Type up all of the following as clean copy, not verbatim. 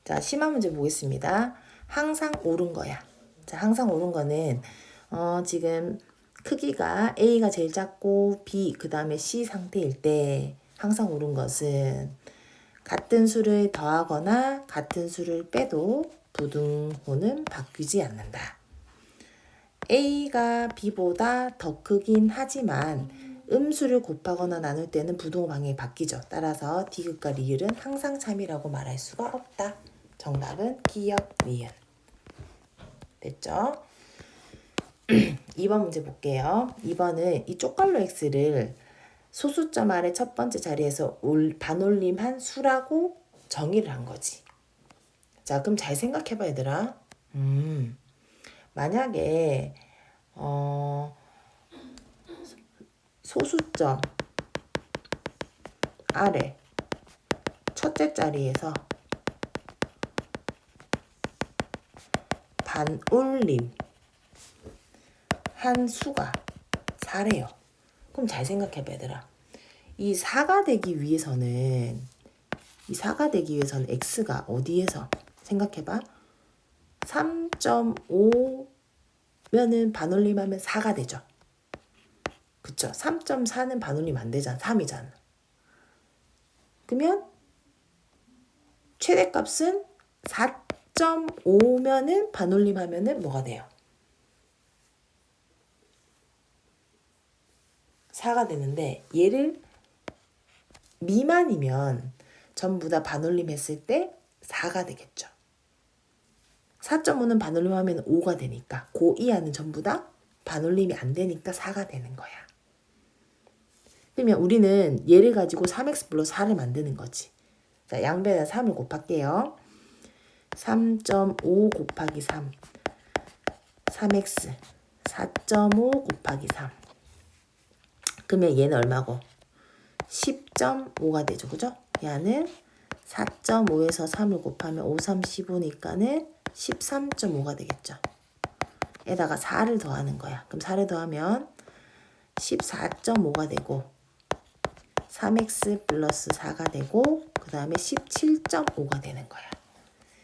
자, 심화 문제 보겠습니다. 항상 옳은 거야. 자, 항상 옳은 거는 지금 크기가 A가 제일 작고 B 그 다음에 C 상태일 때 항상 옳은 것은 같은 수를 더하거나 같은 수를 빼도 부등호는 바뀌지 않는다. A가 B보다 더 크긴 하지만 음수를 곱하거나 나눌 때는 부등호 방향이 바뀌죠. 따라서 디귿과 리을은 항상 참이라고 말할 수가 없다. 정답은 기역, 니은. 됐죠? 2번 문제 볼게요. 2번은 이 쪽갈로 x를 소수점 아래 첫 번째 자리에서 반올림한 수라고 정의를 한 거지. 자, 그럼 잘 생각해봐, 얘들아. 만약에 소수점 아래 첫째 자리에서 반올림 한 수가 4래요. 그럼 잘 생각해봐, 얘들아. 이 4가 되기 위해서는 x가 어디에서 생각해봐. 3.5면은 반올림하면 4가 되죠. 그쵸? 3.4는 반올림 안 되잖아. 3이잖아. 그러면 최대값은 4.5면은 반올림하면은 뭐가 돼요? 4가 되는데 얘를 미만이면 전부 다 반올림 했을 때 4가 되겠죠. 4.5는 반올림하면 5가 되니까 그 이하는 전부 다 반올림이 안 되니까 4가 되는 거야. 그러면 우리는 얘를 가지고 3x 플러스 4를 만드는 거지. 자, 양변에다 3을 곱할게요. 3.5 곱하기 3 3x 4.5 곱하기 3 그러면 얘는 얼마고? 10.5가 되죠. 그죠? 얘는 4.5에서 3을 곱하면 5, 3, 15니까는 13.5가 되겠죠. 에다가 4를 더하는 거야. 그럼 4를 더하면 14.5가 되고 3x 플러스 4가 되고 그 다음에 17.5가 되는 거야.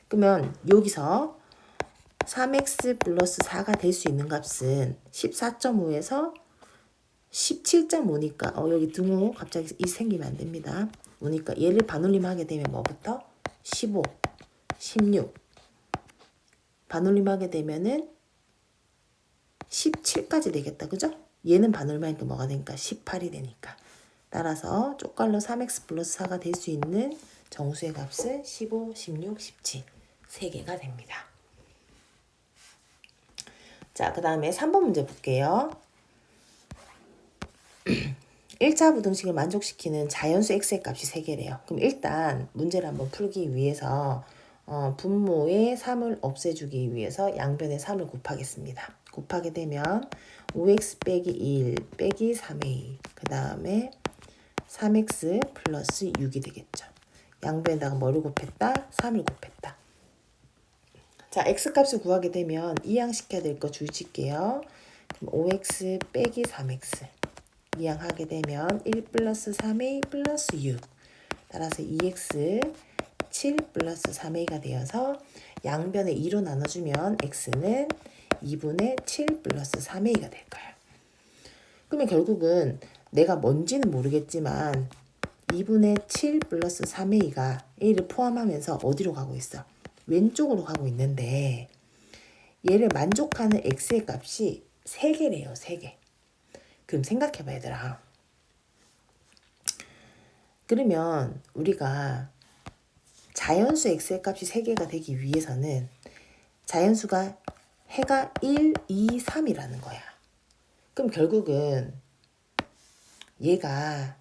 그러면 여기서 3x 플러스 4가 될 수 있는 값은 14.5에서 17.5니까 여기 등호 갑자기 생기면 안 됩니다. 오니까 얘를 반올림하게 되면 뭐부터? 15, 16 반올림하게 되면은 17까지 되겠다. 그죠? 얘는 반올림하니까 뭐가 되니까 18이 되니까. 따라서 쪽갈로 3x 플러스 4가 될 수 있는 정수의 값은 15, 16, 17 3개가 됩니다. 자, 그 다음에 3번 문제 볼게요. 1차 부등식을 만족시키는 자연수 x의 값이 3개래요. 그럼 일단 문제를 한번 풀기 위해서 분모의 3을 없애주기 위해서 양변에 3을 곱하겠습니다. 곱하게 되면 5x 빼기 1 빼기 3a 그 다음에 3x 플러스 6이 되겠죠. 양변에다가 뭐를 곱했다? 3을 곱했다. 자, x값을 구하게 되면 이항시켜야 될 거 줄일게요. 그럼 5x 빼기 3x 이항하게 되면 1 플러스 3a 플러스 6 따라서 2x 7 플러스 3a가 되어서 양변에 2로 나눠주면 x는 2분의 7 플러스 3a가 될 거예요. 그러면 결국은 내가 뭔지는 모르겠지만 2분의 7 플러스 3a가 a를 포함하면서 어디로 가고 있어? 왼쪽으로 가고 있는데 얘를 만족하는 x의 값이 3개래요. 3개. 그럼 생각해봐, 얘들아. 그러면 우리가 자연수 x의 값이 3개가 되기 위해서는 자연수가 해가 1, 2, 3이라는 거야. 그럼 결국은 얘가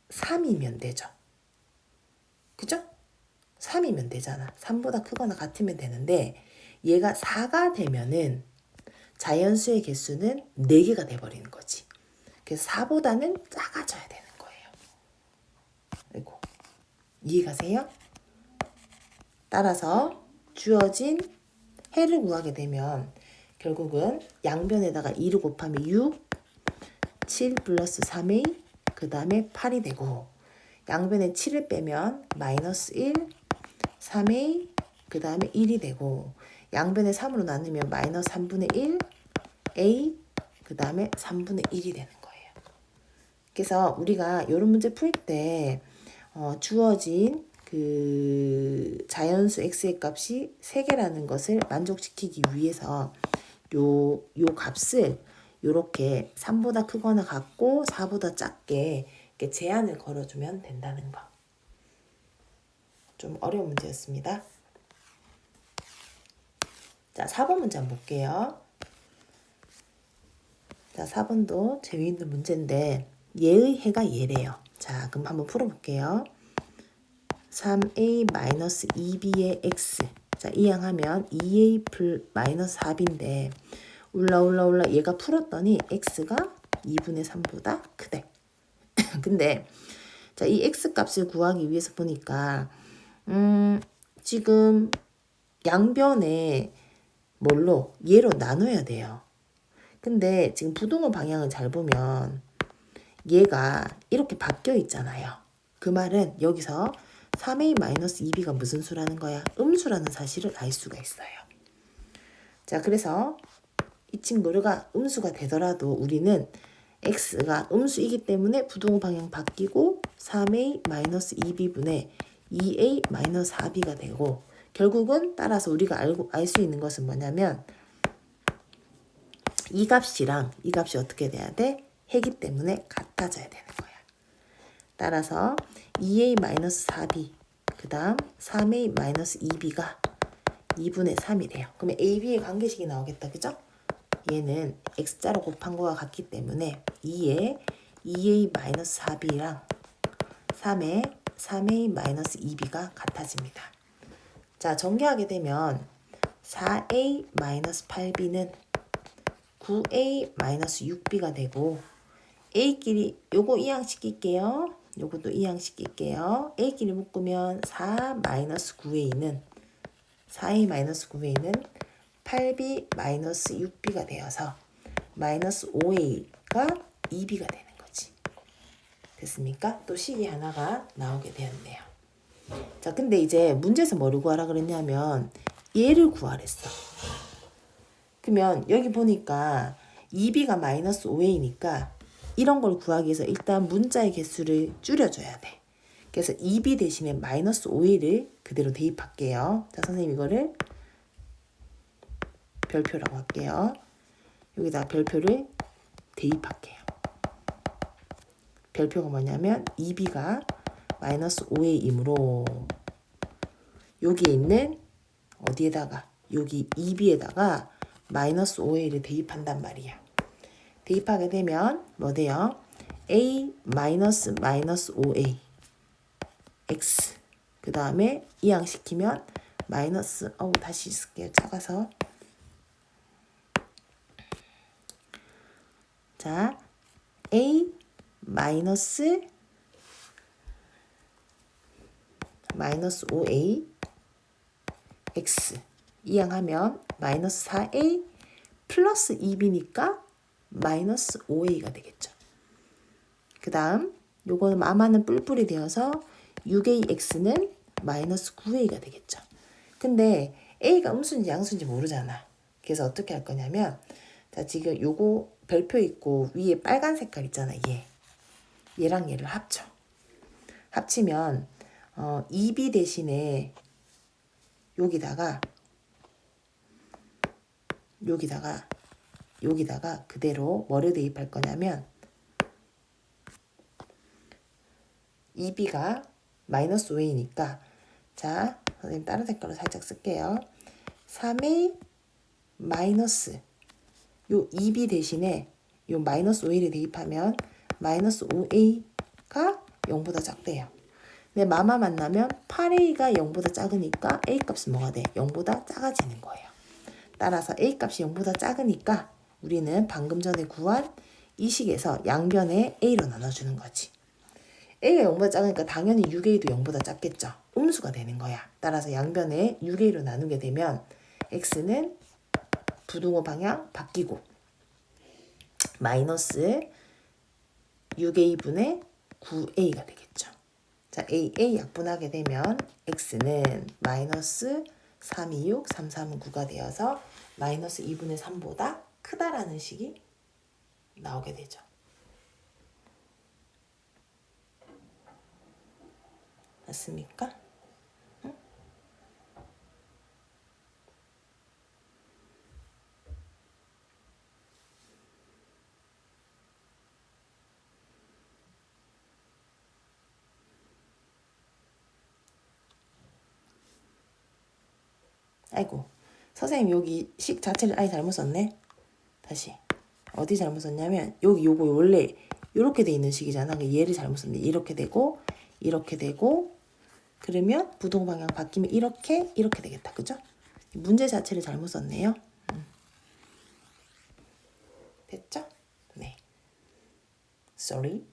3이면 되죠. 그죠? 3이면 되잖아. 3보다 크거나 같으면 되는데 얘가 4가 되면은 자연수의 개수는 4개가 돼버리는 거지. 그래서 4보다는 작아져야 되는 거예요. 아이고, 이해가세요? 따라서 주어진 해를 구하게 되면 결국은 양변에다가 2를 곱하면 6, 7 플러스 3a 그 다음에 8이 되고 양변에 7을 빼면 마이너스 1, 3a, 그 다음에 1이 되고 양변에 3으로 나누면 마이너스 3분의 1, a, 그 다음에 3분의 1이 되는 거예요. 그래서 우리가 이런 문제 풀 때 주어진 그 자연수 x의 값이 3개라는 것을 만족시키기 위해서 요 값을 요렇게 3보다 크거나 같고 4보다 작게 이렇게 제한을 걸어주면 된다는 거. 좀 어려운 문제였습니다. 자, 4번 문제 한번 볼게요. 자, 4번도 재미있는 문제인데 얘의 해가 얘래요. 자, 그럼 한번 풀어볼게요. 3a-2b의 x. 자, 이항하면 2a 플 마이너스 4b인데 올라 얘가 풀었더니 x가 2분의 3보다 크대. 근데 자, 이 x 값을 구하기 위해서 보니까 지금 양변에 뭘로? 얘로 나눠야 돼요. 근데 지금 부동호 방향을 잘 보면 얘가 이렇게 바뀌어 있잖아요. 그 말은 여기서 3a-2b가 무슨 수라는 거야? 음수라는 사실을 알 수가 있어요. 자, 그래서 이 친구가 음수가 되더라도 우리는 x가 음수이기 때문에 부동호 방향 바뀌고 3a-2b분의 2a-4b가 되고 결국은 따라서 우리가 알 수 있는 것은 뭐냐면 이 값이랑 이 값이 어떻게 돼야 돼? 해기 때문에 같아져야 되는 거야. 따라서 2a-4b 그 다음 3a-2b가 2분의 3이래요. 그러면 a, b의 관계식이 나오겠다. 그죠? 얘는 x자로 곱한 거와 같기 때문에 2에 2a-4b랑 3에 3a-2b가 같아집니다. 자, 전개하게 되면 4a-8b는 9a-6b가 되고 a끼리 요거 이항시킬게요. 요것도 이항시킬게요. a끼리 묶으면 4-9a는 4a-9a는 8b-6b가 되어서 마이너스 5a가 2b가 되는 거지. 됐습니까? 또 식이 하나가 나오게 되었네요. 자, 근데 이제 문제에서 뭐를 구하라 그랬냐면 얘를 구하랬어. 그러면 여기 보니까 2b가 마이너스 5a니까 이런 걸 구하기 위해서 일단 문자의 개수를 줄여줘야 돼. 그래서 2b 대신에 마이너스 5a를 그대로 대입할게요. 자, 선생님 이거를 별표라고 할게요. 여기다 별표를 대입할게요. 별표가 뭐냐면 2b가 마이너스 5a이므로 여기 있는 어디에다가 여기 2b에다가 마이너스 5a를 대입한단 말이야. 대입하게 되면 뭐 돼요? a 마이너스 5a x 그 다음에 이항시키면 마이너스 다시 쓸게요. 작아서 자 a 마이너스 5a x 이항하면 마이너스 4a 플러스 2b니까 마이너스 5a가 되겠죠. 그 다음 요거는 마마는 뿔뿔이 되어서 6ax는 마이너스 9a가 되겠죠. 근데 a가 음수인지 양수인지 모르잖아. 그래서 어떻게 할 거냐면 자, 지금 요거 별표 있고 위에 빨간 색깔 있잖아. 얘랑 얘를 합쳐. 합치면 2b 대신에 여기다가 그대로 뭐를 대입할 거냐면 2b가 마이너스 5a니까 자, 선생님 다른 색깔로 살짝 쓸게요. 3a 마이너스 요 2b 대신에 요 마이너스 5a를 대입하면 마이너스 5a가 0보다 작대요. 근데 마마 만나면 8a가 0보다 작으니까 a 값은 뭐가 돼? 0보다 작아지는 거예요. 따라서 a 값이 0보다 작으니까 우리는 방금 전에 구한 이 식에서 양변에 a로 나눠주는 거지. a가 0보다 작으니까 당연히 6a도 0보다 작겠죠. 음수가 되는 거야. 따라서 양변에 6a로 나누게 되면 x는 부동호 방향 바뀌고 마이너스 6a분의 9a가 되겠죠. 자, A에 약분하게 되면 X는 마이너스 326, 339가 되어서 마이너스 2분의 3보다 크다라는 식이 나오게 되죠. 맞습니까? 응? 아이고, 선생님 여기 식 자체를 아예 잘못 썼네. 다시 어디 잘못 썼냐면 여기 요거 원래 이렇게 돼 있는 식이잖아. 얘를 잘못 썼네. 이렇게 되고 이렇게 되고 그러면 부동 방향 바뀌면 이렇게 되겠다. 그죠? 문제 자체를 잘못 썼네요. 됐죠? 네. Sorry.